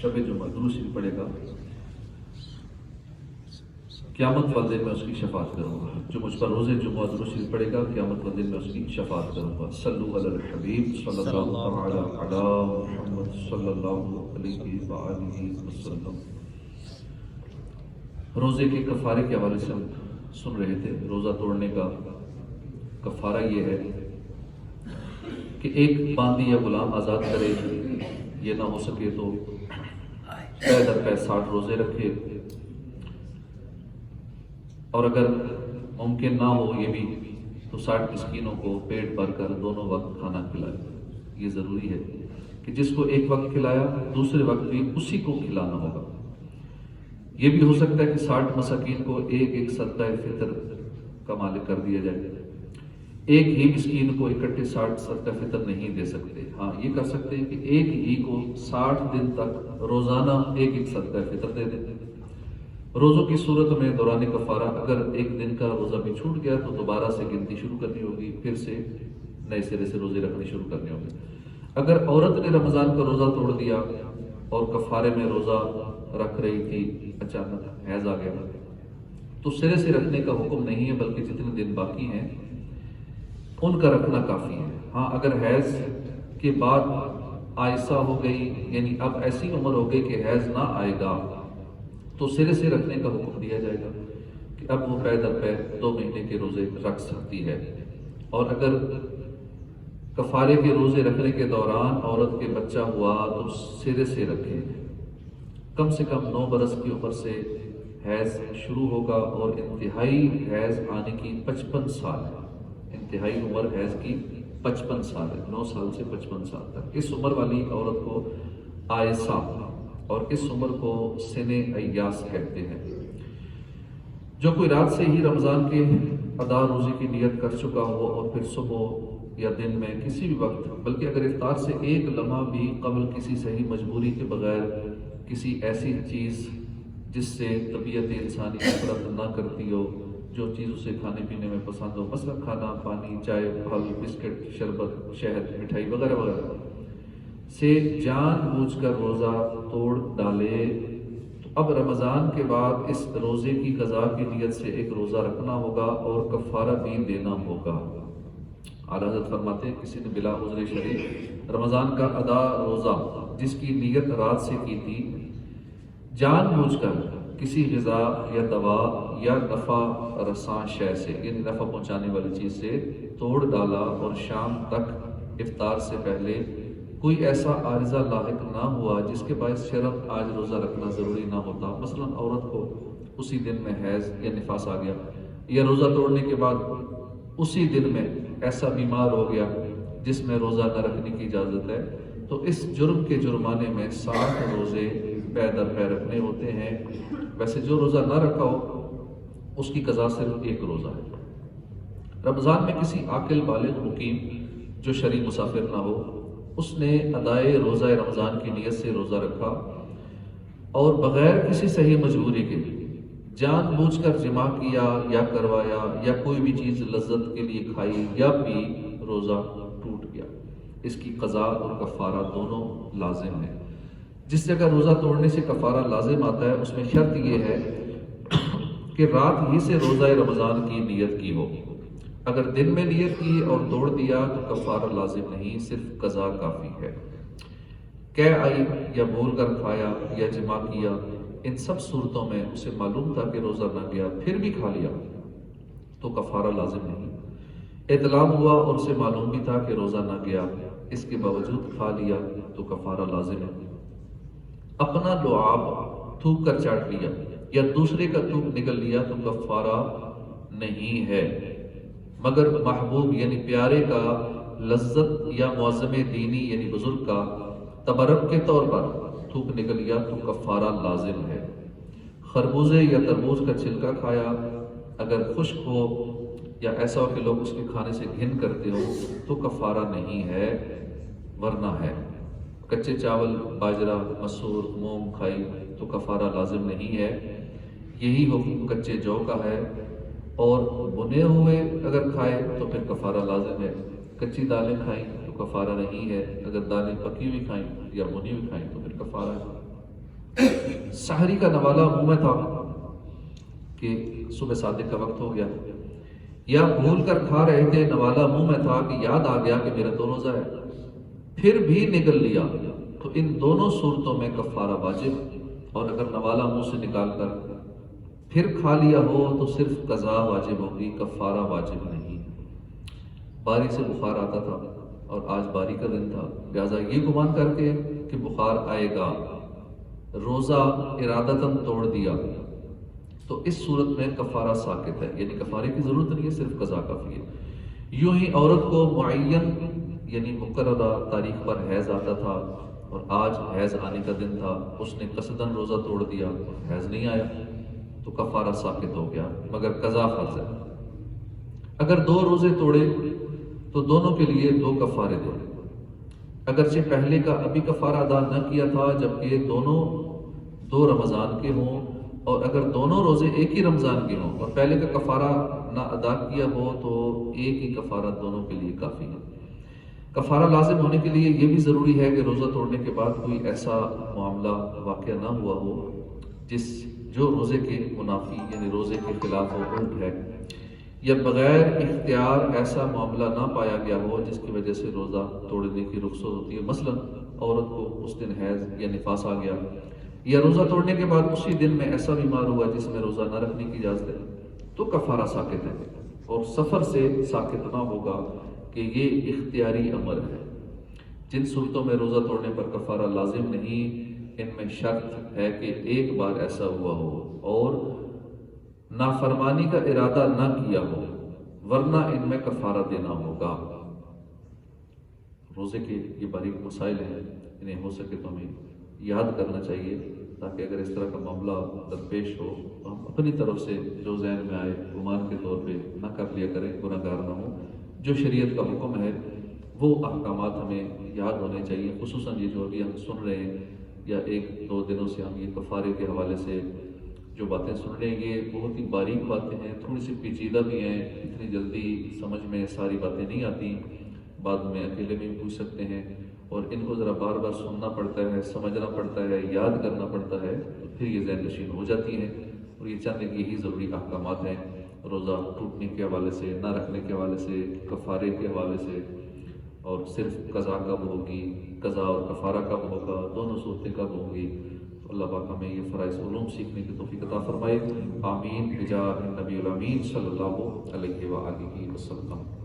शब जुमा दुरूद शरीफ पढ़ेगा, क़यामत वाले दिन मैं उसकी शफाअत करूँगा। जो मुझ पर रोज़े जुमा दुरूद शरीफ पढ़ेगा, क़यामत वाले दिन मैं उसकी शफाअत करूँगा। सल्लु अलल हबीब सल्लल्लाहु तआला अला मुहम्मद सल्लल्लाहु अलैहि व आलिहि वसल्लम। रोज़े के कफ़ारे के हवाले से हम सुन रहे थे। रोज़ा तोड़ने का कफ़ारा ये है कि एक बांदी या गुलाम आज़ाद करे, ये ना हो सके तो पै दर पै 60 रोज़े रखे, और अगर मुमकिन ना हो ये भी तो 60 मिस्कीनों को पेट भर कर दोनों वक्त खाना खिलाए। ये ज़रूरी है कि जिसको एक वक्त खिलाया दूसरे वक्त भी उसी को खिलाना होगा। ये भी हो सकता है कि 60 मसाकीन को एक एक सदका फितर का मालिक कर दिया जाए। एक ही मिस्कीन को इकट्ठे 60 सदका फितर नहीं दे सकते। हाँ, ये कर सकते हैं कि एक ही को 60 दिन तक रोज़ाना एक एक सदका फितर दे देते। रोज़ों की सूरत में दौरान कफ़ारा अगर एक दिन का रोज़ा भी छूट गया तो दोबारा से गिनती शुरू करनी होगी, फिर से नए सिरे से रोज़े रखने शुरू करने होंगे। अगर औरत ने रमज़ान का रोज़ा तोड़ दिया और कफ़ारे में रोज़ा रख रही थी, अचानक हैज़ आ गया, तो सिरे से रखने का हुक्म नहीं है, बल्कि जितने दिन बाकी हैं उनका रखना काफ़ी है। हाँ, अगर हैज़ के बाद आयसा हो गई, यानी अब ऐसी उम्र हो गई कि हैज़ ना आएगा, तो सिरे से रखने का हुक्म दिया जाएगा कि अब वो पै दर पै 2 महीने के रोज़े रख सकती है। और अगर कफ़ारे के रोज़े रखने के दौरान औरत के बच्चा हुआ तो सिरे से रखे। कम से कम 9 बरस की उम्र से हैज़ शुरू होगा और इंतहाई हैज़ आने की 55 साल है। इंतहाई उम्र हैज़ की 55 साल है, 9 साल से 55 साल तक। इस उम्र वाली औरत को आयसा और इस उम्र को सिने अय्यास कहते हैं। जो कोई रात से ही रमज़ान के अदा रोज़े की नियत कर चुका हो और फिर सुबह या दिन में किसी भी वक्त, बल्कि अगर इफ्तार से एक लम्हा भी कबल किसी सही मजबूरी के बगैर किसी ऐसी चीज़ जिससे तबीयत इंसानी नफरत ना करती हो, जो चीज़ उसे खाने पीने में पसंद हो, मसलन खाना, पानी, चाय, फल, बिस्किट, शरबत, शहद, मिठाई वगैरह वगैरह से जानबूझकर रोज़ा तोड़ डाले, तो अब रमज़ान के बाद इस रोज़े की क़ज़ा की नियत से एक रोज़ा रखना होगा और कफ़ारा भी देना होगा। आला हज़रत फरमाते हैं, किसी ने बिला उज़्र शरीफ रमज़ान का अदा रोज़ा जिसकी नियत रात से की थी, जानबूझकर किसी ग़िज़ा या दवा या नफ़ा रसां शय से, यानी नफ़ा पहुँचाने वाली चीज़ से तोड़ डाला और शाम तक इफ्तार से पहले कोई ऐसा आरिज़ा लाहिक ना हुआ जिसके बायस शर्त आज रोज़ा रखना ज़रूरी ना होता। मसलन औरत को उसी दिन में हैज़ या निफास आ गया, या रोज़ा तोड़ने के बाद उसी दिन में ऐसा बीमार हो गया जिसमें रोज़ा न रखने की इजाज़त है, तो इस जुर्म के जुर्माने में 60 रोज़े पै दर पै रखने होते हैं। वैसे जो रोज़ा ना रखा हो उसकी क़ज़ा सिर्फ एक रोज़ा है। रमज़ान में किसी आकिल बालिग मुकीम जो शरई मुसाफिर ना हो, उसने अदाए रोज़ा रमज़ान की नियत से रोज़ा रखा और बग़ैर किसी सही मजबूरी के जानबूझकर जिमा किया या करवाया या कोई भी चीज़ लज्जत के लिए खाई या पी, रोज़ा टूट गया। इसकी क़ज़ा और कफ़ारा दोनों लाजिम है। जिस जगह रोज़ा तोड़ने से कफ़ारा लाजिम आता है उसमें शर्त यह है कि रात ही से रोज़ा रमज़ान की नियत की हो। अगर दिन में नियत की और तोड़ दिया तो कफ़ारा लाजिम नहीं, सिर्फ क़ज़ा काफ़ी है। कह आई या भूल कर खाया या जिमा किया, इन सब सूरतों में उसे मालूम था कि रोज़ा ना गया, फिर भी खा लिया तो कफ़ारा लाजिम नहीं। इतलाम हुआ और उसे मालूम भी था कि रोज़ा ना गया, इसके बावजूद खा लिया तो कफ़ारा लाजिम है। अपना लुआब थूक कर चाट लिया या दूसरे का थूक निकल लिया तो कफ़ारा नहीं है, मगर महबूब यानी प्यारे का लज्जत या मुअज़्ज़म दीनी यानी बुजुर्ग का तबर्रुक के तौर पर थूक निकल गया तो कफ़ारा लाजिम है। खरबूजे या तरबूज का छिलका खाया, अगर खुश्क हो या ऐसा हो कि लोग उसके खाने से घिन करते हो तो कफ़ारा नहीं है, वरना है। कच्चे चावल, बाजरा, मसूर, मूंग खाई तो कफ़ारा लाजिम नहीं है। यही हुक्म कच्चे जौ का है, और बुने हुए अगर खाए तो फिर कफ़ारा लाजिम है। कच्ची दालें खाई तो कफ़ारा नहीं है, अगर दालें पकी हुई खाई या बुनी हुई खाई तो फिर कफ़ारा है। سحری کا نوالا منہ میں تھا کہ صبح صادق کا وقت ہو گیا، یا بھول کر کھا رہے تھے، نوالا منہ میں تھا کہ یاد آ گیا کہ میرا تو روزہ ہے، پھر بھی نگل لیا، تو ان دونوں صورتوں میں کفارہ واجب، اور اگر نوالا منہ سے نکال کر پھر کھا لیا ہو تو صرف قضا واجب ہوگی، کفارہ واجب نہیں۔ باری سے بخار آتا تھا اور آج باری کا دن تھا، لہٰذا یہ گمان کر کے کہ بخار آئے گا روزہ ارادتاً توڑ دیا، تو اس صورت میں کفارہ ساقط ہے، یعنی کفارے کی ضرورت نہیں ہے، صرف قضا کافی ہے۔ یوں ہی عورت کو معین یعنی مقررہ تاریخ پر حیض آتا تھا اور آج حیض آنے کا دن تھا، اس نے قصداً روزہ توڑ دیا، حیض نہیں آیا تو کفارہ ساقط ہو گیا، مگر قضا فرض ہے۔ اگر 2 روزے توڑے تو دونوں کے لیے 2 کفارے دے، اگرچہ پہلے کا ابھی کفارہ ادا نہ کیا تھا جبکہ دونوں 2 رمضان کے ہوں، اور اگر دونوں روزے ایک ہی رمضان کے ہوں اور پہلے کا کفارہ نہ ادا کیا ہو تو ایک ہی کفارہ دونوں کے لیے کافی ہے۔ کفارہ لازم ہونے کے لیے یہ بھی ضروری ہے کہ روزہ توڑنے کے بعد کوئی ایسا معاملہ واقع نہ ہوا ہو جو روزے کے منافی یعنی روزے کے خلاف ہو، الٹ ہے، یا بغیر اختیار ایسا معاملہ نہ پایا گیا ہو جس کی وجہ سے روزہ توڑنے کی رخصت ہوتی ہے، مثلا عورت کو اس دن حیض یا نفاس آ گیا، یا روزہ توڑنے کے بعد اسی دن میں ایسا بیمار ہوا جس میں روزہ نہ رکھنے کی اجازت ہے، تو کفارہ ساقط ہے، اور سفر سے ساقط نہ ہوگا کہ یہ اختیاری امر ہے۔ جن صورتوں میں روزہ توڑنے پر کفارہ لازم نہیں، ان میں شرط ہے کہ ایک بار ایسا ہوا ہو اور نافرمانی کا ارادہ نہ کیا ہو، ورنہ ان میں کفارہ دینا ہوگا۔ روزے کے یہ باریک مسائل ہیں، انہیں ہو سکے تو ہمیں یاد کرنا چاہیے تاکہ اگر اس طرح کا معاملہ درپیش ہو تو ہم اپنی طرف سے جو ذہن میں آئے گمان کے طور پہ نہ کر لیا کریں، گناہ گار نہ ہوں۔ جو شریعت کا حکم ہے وہ احکامات ہمیں یاد ہونے چاہیے، خصوصاً یہ جو ابھی ہم سن رہے ہیں یا 1-2 دنوں سے ہم یہ کفارے کے حوالے سے جو باتیں سن رہے ہیں، یہ بہت ہی باریک باتیں ہیں، تھوڑی سی پیچیدہ بھی ہیں، اتنی جلدی سمجھ میں ساری باتیں نہیں آتی، بعد میں اکیلے میں بھی پوچھ سکتے ہیں، اور ان کو ذرا بار بار سننا پڑتا ہے، سمجھنا پڑتا ہے، یاد کرنا پڑتا ہے، تو پھر یہ ذہن نشین ہو جاتی ہیں، اور یہ چند یہی ضروری احکامات ہیں روزہ ٹوٹنے کے حوالے سے، نہ رکھنے کے حوالے سے، کفارے کے حوالے سے، اور صرف قضا کب ہوگی، قضا اور کفارہ کب ہوگا، دونوں صورتیں کب ہوں گی۔ تو اللہ پاک ہمیں یہ فرائض علوم سیکھنے کی توفیق عطا فرمائے، آمین بجاہ نبی الامین صلی اللہ علیہ وآلہ وسلم۔